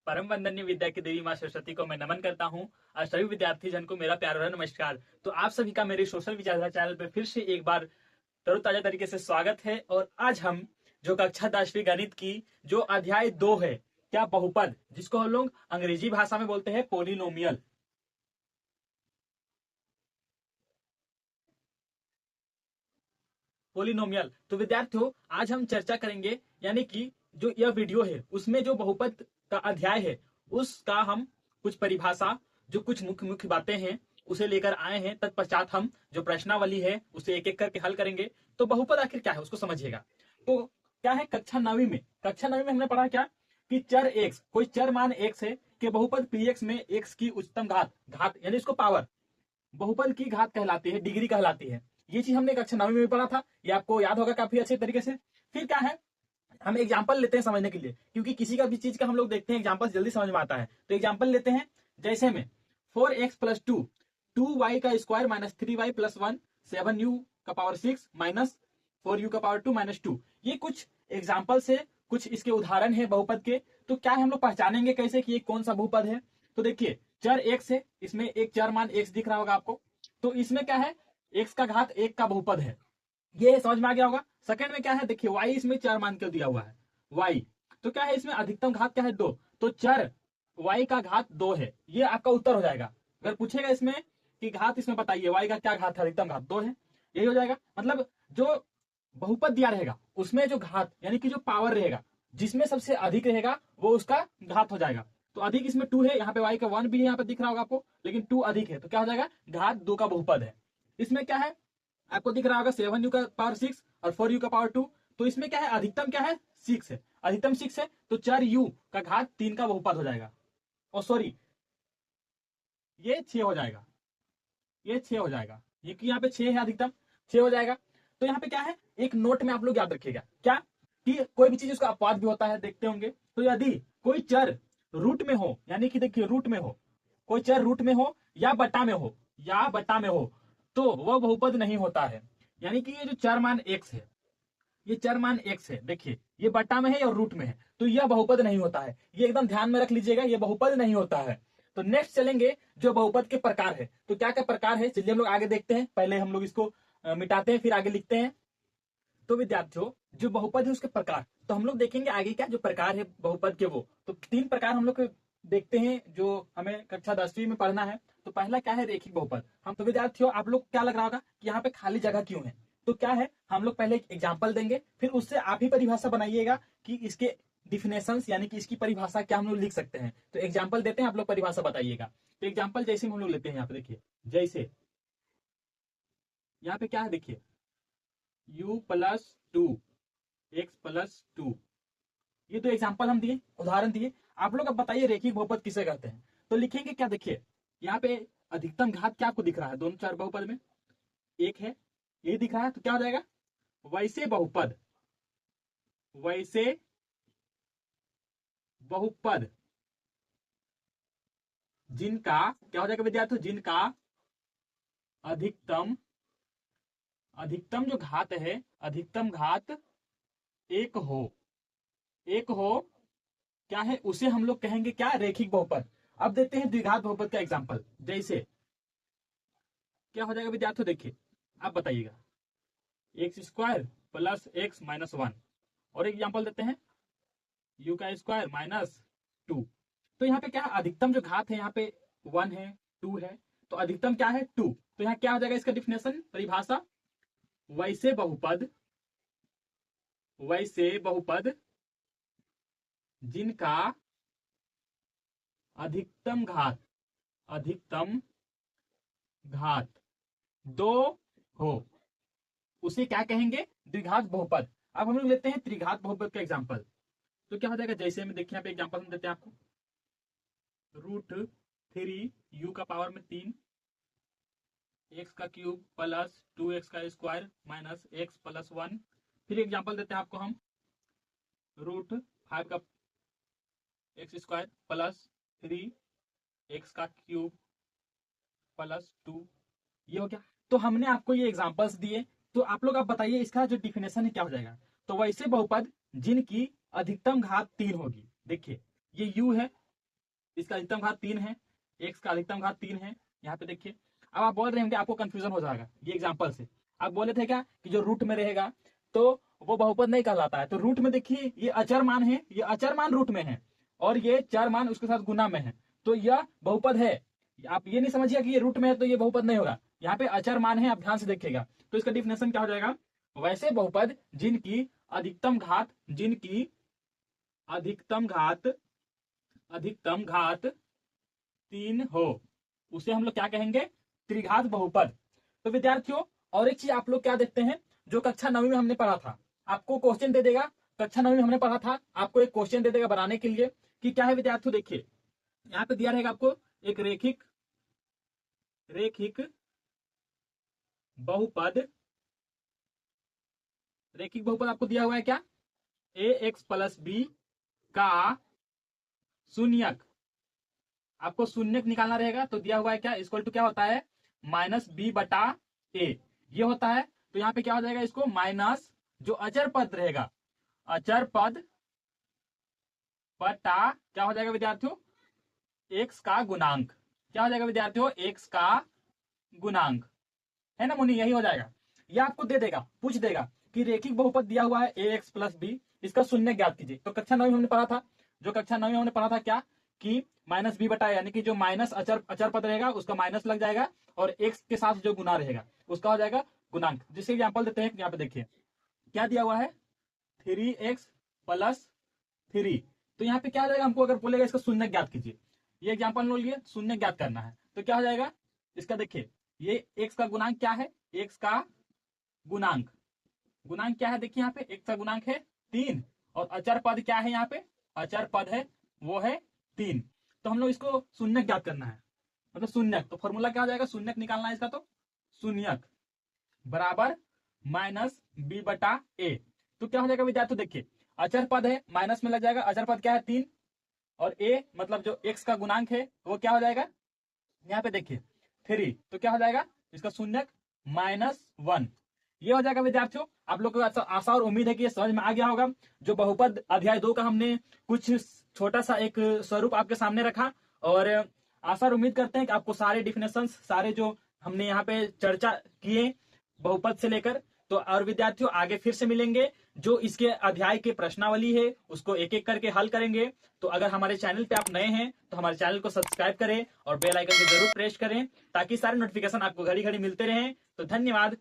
परम वंदनीय विद्या की देवी माँ सरस्वती को मैं नमन करता हूँ और सभी विद्यार्थी जन को मेरा प्यार भरा नमस्कार। तो आप सभी का मेरे सोशल विचारधारा चैनल पर फिर से एक बार तरोताजा तरीके से स्वागत है। और आज हम जो कक्षा 10वीं गणित की जो अध्याय 2 है, क्या बहुपद, जिसको हम लोग अंग्रेजी भाषा में बोलते हैं पोलिनोमियल। पोलिनोमियल तो विद्यार्थियों आज हम चर्चा करेंगे, यानी कि जो यह वीडियो है उसमें जो बहुपद का अध्याय है उसका हम कुछ परिभाषा, जो कुछ मुख्य मुख्य बातें हैं उसे लेकर आए हैं। तत्पश्चात हम जो प्रश्नावली है उसे एक एक करके हल करेंगे। तो बहुपद आखिर क्या है उसको समझिएगा। तो क्या है, कक्षा 9वीं में हमने पढ़ा क्या कि चर एक्स, कोई चर मान एक्स है कि बहुपद पी एक्स में एक्स की उच्चतम घात यानी इसको पावर बहुपद की घात कहलाती है, डिग्री कहलाती है। ये चीज हमने कक्षा 9वीं में पढ़ा था, ये आपको याद होगा काफी अच्छे तरीके से। फिर क्या है, हम एग्जाम्पल लेते हैं समझने के लिए, क्योंकि किसी का भी चीज का हम लोग देखते हैं एग्जाम्पल जल्दी समझ में आता है। तो एग्जाम्पल लेते हैं, जैसे में 4x + 2 2y का स्क्वायर माइनस 3y + 1 7u का पावर 6 माइनस 4u का पावर 2 माइनस 2। ये कुछ एग्जाम्पल से कुछ इसके उदाहरण है बहुपद के। तो क्या है, हम लोग पहचानेंगे कैसे कि ये कौन सा बहुपद है। तो देखिए, चर x है, इसमें एक चर मान x दिख रहा होगा आपको। तो इसमें क्या है, x का घात 1 का बहुपद है, ये समझ में आ गया होगा। सेकंड में क्या है, देखिए y इसमें चर मान के दिया हुआ है y। तो क्या है, इसमें अधिकतम घात क्या है 2, तो चर y का घात 2 है। ये आपका उत्तर हो जाएगा। अगर पूछेगा इसमें कि घात इसमें बताइए y का क्या घात है, अधिकतम घात 2 है, यही हो जाएगा। मतलब जो बहुपद दिया रहेगा उसमें जो घात यानी कि जो पावर रहेगा, जिसमें सबसे अधिक रहेगा वो उसका घात हो जाएगा। तो अधिक इसमें 2 है, यहाँ पे y का 1 भी है, यहाँ पे दिख रहा होगा आपको, लेकिन 2 अधिक है तो क्या हो जाएगा, घात 2 का बहुपद है। इसमें क्या है, आपको दिख रहा होगा 7u का पावर 6 और 4u का पावर 2। तो इसमें क्या है, अधिकतम क्या है 6 है, अधिकतम 6 है, तो 4u का घात 3 का बहुपद हो जाएगा। और सॉरी, ये 6 हो जाएगा, ये 6 हो जाएगा, ये कि यहाँ पे 6 है, अधिकतम 6 हो जाएगा। तो यहाँ पे क्या है, एक नोट में आप लोग याद रखिएगा क्या कि कोई भी चीज उसका अपवाद भी होता है, देखते होंगे। तो यदि कोई चर रूट में हो, यानी कि देखिए रूट में हो, कोई चर रूट में हो या बटा में हो, तो वह बहुपद नहीं होता है। यानी कि ये जो चर मान x है, ये चर मान x है, देखिए ये बटा में है और रूट में है, तो यह बहुपद नहीं होता है। ये एकदम ध्यान में रख लीजिएगा, ये बहुपद नहीं होता है। तो नेक्स्ट चलेंगे जो बहुपद के प्रकार है। तो क्या क्या प्रकार है, चलिए हम लोग आगे देखते हैं। पहले हम लोग इसको मिटाते हैं फिर आगे लिखते हैं। तो विद्यार्थियों, जो बहुपद है उसके प्रकार, तो हम लोग देखेंगे आगे क्या जो प्रकार है बहुपद के, वो तो 3 प्रकार हम लोग देखते हैं जो हमें कक्षा 10वीं में पढ़ना है। तो पहला क्या है, रेखिक बहुपद। हम तो विद्यार्थियों, आप लोग क्या लग रहा होगा कि यहाँ पे खाली जगह क्यों है। तो क्या है, हम लोग पहले एक एग्जाम्पल देंगे, फिर उससे आप ही परिभाषा बनाइएगा कि इसके डिफिनेशंस यानी कि इसकी परिभाषा क्या हम लोग लिख सकते हैं। तो एग्जाम्पल देते हैं, आप लोग परिभाषा बताइएगा। तो एग्जाम्पल जैसे हम लोग लेते हैं, यहाँ पे देखिए, जैसे यहाँ पे क्या है, देखिए u + 2 x + 2, ये तो एग्जाम्पल हम दिए, उदाहरण दिए। आप लोग अब बताइए रेखिक बहुपद किसे कहते हैं। तो लिखेंगे क्या, देखिए यहाँ पे अधिकतम घात क्या आपको दिख रहा है, दोनों चार बहुपद में एक है, ये दिख रहा है, तो क्या हो जाएगा, वैसे बहुपद, वैसे बहुपद जिनका क्या हो जाएगा विद्यार्थियों, जिनका अधिकतम जो घात है, अधिकतम घात एक हो, क्या है उसे हम लोग कहेंगे क्या, रेखिक बहुपद। अब देते हैं द्विघात बहुपद का एग्जांपल। जैसे क्या हो जाएगा विद्यार्थियों, देखिए आप बताइएगा, x² + x - 1। और एग्जांपल देते हैं u का स्क्वायर -2। तो यहाँ पे क्या है, अधिकतम जो घात है यहाँ पे 1 है, 2 है, तो अधिकतम क्या है 2। तो यहाँ क्या हो जाएगा इसका डिफिनेशन, परिभाषा, वैसे बहुपद जिनका अधिकतम घात 2 हो, उसे क्या कहेंगे, द्विघात बहुपद। अब हम लोग लेते हैं त्रिघात बहुपद का एग्जांपल। तो क्या हो जाएगा, जैसे में देखिए यहाँ पे एग्जांपल हम देते हैं आपको, √3 u का पावर में 3 x का क्यूब + 2x का स्क्वायर माइनस x + 1। फिर एग्जांपल देते हैं आपको हम, √5 का x² + 3x का क्यूब + 2, ये हो गया। तो हमने आपको ये एग्जांपल्स दिए। तो आप लोग अब बताइए इसका जो डिफिनेशन है क्या हो जाएगा। तो वैसे बहुपद जिनकी अधिकतम घात 3 होगी, देखिए ये u है, इसका अधिकतम घात 3 है, x का अधिकतम घात 3 है। यहाँ पे देखिए, अब आप बोल रहे होंगे आपको कंफ्यूजन हो जाएगा ये एग्जांपल से। आप बोले थे क्या कि जो रूट में रहेगा तो वो बहुपद नहीं कहलाता है। तो रूट में देखिए ये अचर मान है, ये अचर मान रूट में है और ये चर मान उसके साथ गुना में है, तो यह बहुपद है। आप ये नहीं समझिए कि ये रूट में है तो ये बहुपद नहीं होगा, यहाँ पे अचर मान है, आप ध्यान से देखिएगा। तो इसका डिफिनेशन क्या हो जाएगा, वैसे बहुपद जिनकी अधिकतम घात अधिकतम घात 3 हो, उसे हम लोग क्या कहेंगे, त्रिघात बहुपद। तो विद्यार्थियों और एक चीज आप लोग क्या देखते हैं, जो कक्षा 9वीं में हमने पढ़ा था, आपको क्वेश्चन दे देगा, कक्षा 9वीं में हमने पढ़ा था, आपको एक क्वेश्चन दे देगा बनाने के लिए कि क्या है विद्यार्थियों। देखिए यहाँ पे दिया रहेगा आपको एक रेखिक बहुपद, रेखिक बहुपद आपको दिया हुआ है क्या, ax प्लस बी का शून्यक, आपको शून्यक निकालना रहेगा। तो दिया हुआ है क्या, इक्वल टू क्या होता है, माइनस बी बटा ए, ये होता है। तो यहाँ पे क्या हो जाएगा, इसको माइनस जो अचर पद रहेगा, अचर पद बटा क्या हो जाएगा विद्यार्थियों, एक्स का गुणांक। क्या हो जाएगा विद्यार्थियों, एक्स का गुणांक, है ना मुनि, यही हो जाएगा। यह आपको दे देगा, पूछ देगा कि रेखिक बहुपद दिया हुआ है ए एक्स प्लस बी, इसका शून्य ज्ञात कीजिए। तो कक्षा 9 में हमने पढ़ा था, जो कक्षा 9 में हमने पढ़ा था क्या कि माइनस बी बटा, यानी कि जो माइनस अचर पद रहेगा उसका माइनस लग जाएगा और एक्स के साथ जो गुना रहेगा उसका हो जाएगा गुणांक। जिसके एग्जाम्पल देते हैं, यहाँ पे देखिए क्या दिया हुआ है, 3x प्लस 3। तो यहाँ पे क्या हो जाएगा, हमको अगर बोलेगा इसका शून्य ज्ञात कीजिए, ये एग्जाम्पल लो लिए, शून्य ज्ञात करना है, तो क्या हो जाएगा इसका, देखिए ये x का गुणांक क्या है, x का गुणांक क्या है, देखिए यहाँ पे x का गुणांक है 3 और अचर पद क्या है, यहाँ पे अचर पद है वो है 3। तो हम लोग इसको शून्यक ज्ञात करना है, मतलब शून्यक। तो फॉर्मूला क्या हो जाएगा, शून्यक निकालना है इसका, तो शून्यक बराबर माइनस बी बटा ए। तो क्या हो जाएगा विद्यार्थी, देखिए अचर पद है, माइनस में लग जाएगा, अचर पद क्या है 3 और ए मतलब जो x का गुणांक है वो क्या हो जाएगा, यहाँ पे देखिए 3, तो क्या हो जाएगा इसका शून्यक -1। ये हो जाएगा विद्यार्थियों। आप लोग को आशा और उम्मीद है कि ये समझ में आ गया होगा। जो बहुपद अध्याय 2 का हमने कुछ छोटा सा एक स्वरूप आपके सामने रखा, और आशा और उम्मीद करते हैं कि आपको सारे डिफिनेशंस, सारे जो हमने यहाँ पे चर्चा किए बहुपद से लेकर, तो और विद्यार्थियों आगे फिर से मिलेंगे, जो इसके अध्याय के प्रश्नावली है उसको एक एक करके हल करेंगे। तो अगर हमारे चैनल पे आप नए हैं तो हमारे चैनल को सब्सक्राइब करें और बेल आइकन को जरूर प्रेस करें, ताकि सारे नोटिफिकेशन आपको घड़ी घड़ी मिलते रहें। तो धन्यवाद।